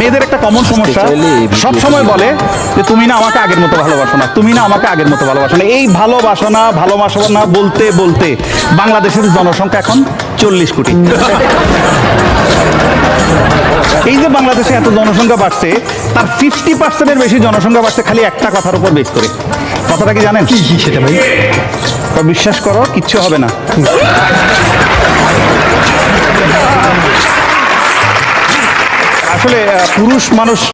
মেয়েদের একটা কমন সমস্যা, সব সময় বলে যে তুমি না আমাকে আগের মতো ভালোবাসো না, তুমি না আমাকে আগের মতো ভালোবাসো না। এই ভালোবাসো না বলতে বলতে বাংলাদেশের জনসংখ্যা এখন 40 কোটি। এই যে বাংলাদেশে এত জনসংখ্যা বাড়ছে, তার 50%-এর বেশি জনসংখ্যা বাড়ছে খালি একটা কথার উপর বেস করে। কথাটা কি জানেন? কি সেটা ভাই? তো বিশ্বাস করো, কিচ্ছু হবে না। আসলে পুরুষ মানুষ